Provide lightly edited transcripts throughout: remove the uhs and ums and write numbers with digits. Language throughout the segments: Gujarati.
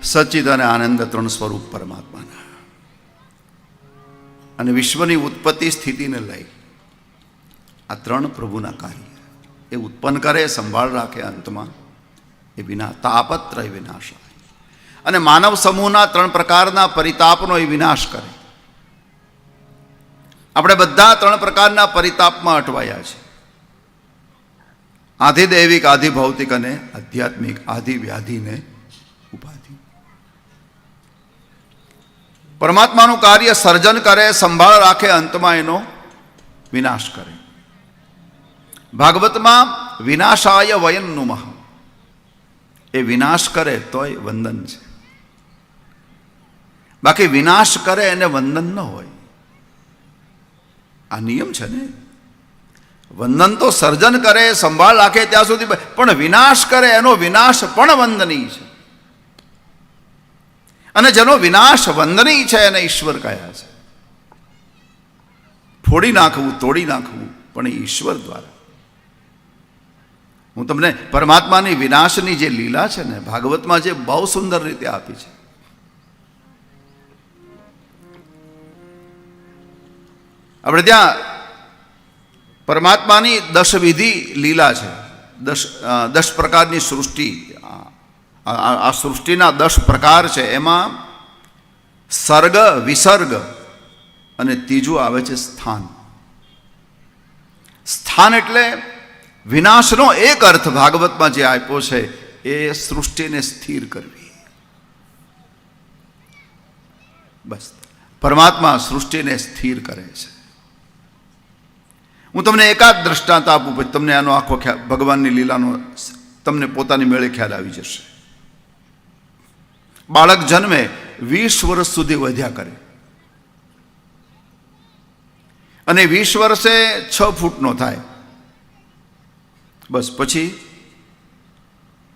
સચ્ચિદ અને આનંદ ત્રણ સ્વરૂપ પરમાત્માના. અને વિશ્વની ઉત્પત્તિ સ્થિતિને લઈ આ ત્રણ પ્રભુના કાર્ય. એ ઉત્પન્ન કરે, સંભાળ રાખે, અંતમાં એ વિના તાપત્રય વિનાશાય. અને માનવ સમૂહના ત્રણ પ્રકારના પરિતાપનો એ વિનાશ કરે. આપણે બધા ત્રણ પ્રકારના પરિતાપમાં અટવાયા છે. આધિદૈવિક, આધિભૌતિક અને આધ્યાત્મિક, આધિવ્યાધિને ઉપાધિ. પરમાત્માનું કાર્ય સર્જન કરે, સંભાળ રાખે, અંતમાં એનો વિનાશ કરે. ભાગવતમાં વિનાશાય વયન નુમઃ, એ વિનાશ કરે તોય વંદન છે. બાકી વિનાશ કરે એને વંદન ન હોય. આ નિયમ છે ને. વંદન તો સર્જન કરે, સંભાળ રાખે ત્યાં સુધી, પણ વિનાશ કરે એનો વિનાશ પણ વંદનીય છે. અને જેનો વિનાશ વંદનીય છે એને ઈશ્વર કયા છે. ફોડી નાખવું, તોડી નાખવું, પણ એ ઈશ્વર દ્વારા. હું તમને પરમાત્માની વિનાશની જે લીલા છે ને, ભાગવતમાં જે બહુ સુંદર રીતે આપી છે. આપણે ત્યાં પરમાત્માની દશવિધિ લીલા છે. દસ પ્રકારની સૃષ્ટિ. આ સૃષ્ટિના 10 પ્રકાર છે. એમાં સર્ગ, વિસર્ગ અને ત્રીજું આવે છે સ્થાન. સ્થાન એટલે વિનાશનો એક અર્થ ભાગવતમાં જે આપ્યો છે એ સૃષ્ટિને સ્થિર કરવી. બસ પરમાત્મા સૃષ્ટિને સ્થિર કરે છે. હું તમને એકાદ દ્રષ્ટાંત આપું, પછી તમને આનો આખો ખ્યાલ, ભગવાનની લીલાનો તમને પોતાની મેળે ખ્યાલ આવી જશે. બાળક જન્મે 20 વર્ષ સુધી વધ્યા કરે, અને 20 વર્ષે 6 ફૂટનો થાય. બસ પછી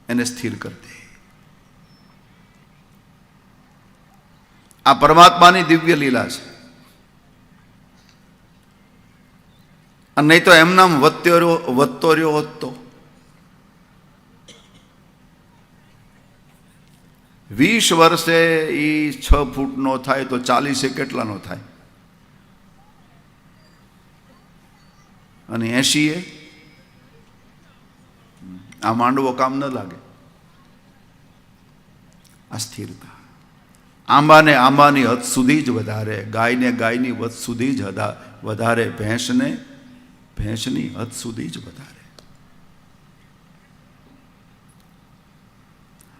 એને સ્થિર કરી દે. આ પરમાત્માની દિવ્ય લીલા છે. અને નહીં તો એમનામ વધતો રહ્યો હોત તો 20 વર્ષે એ 6 ફૂટનો થાય તો 40 કેટલાનો થાય, અને 80 આ માંડવો કામ ન લાગે. આ સ્થિરતા. આંબાને આંબાની હદ સુધી જ વધારે, ગાયને ગાયની હદ સુધી જ વધારે, ભેંસને ભેંસની હદ સુધી જ વધારે.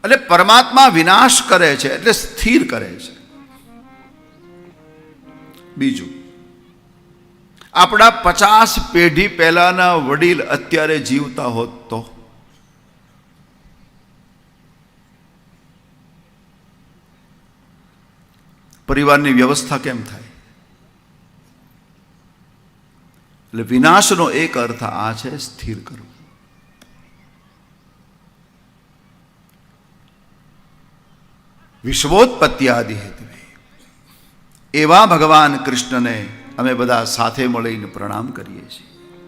એટલે પરમાત્મા વિનાશ કરે છે એટલે સ્થિર કરે છે. બીજું, આપણા 50 પેઢી પહેલાના વડીલ અત્યારે જીવતા હોત તો પરિવારની વ્યવસ્થા કેમ થાય? એટલે વિનાશનો એક અર્થ આ છે, સ્થિર કરવું. વિશ્વોત્પત્યાદિ હેતુએ એવા ભગવાન કૃષ્ણને અમે બધા સાથે મળીને પ્રણામ કરીએ છીએ.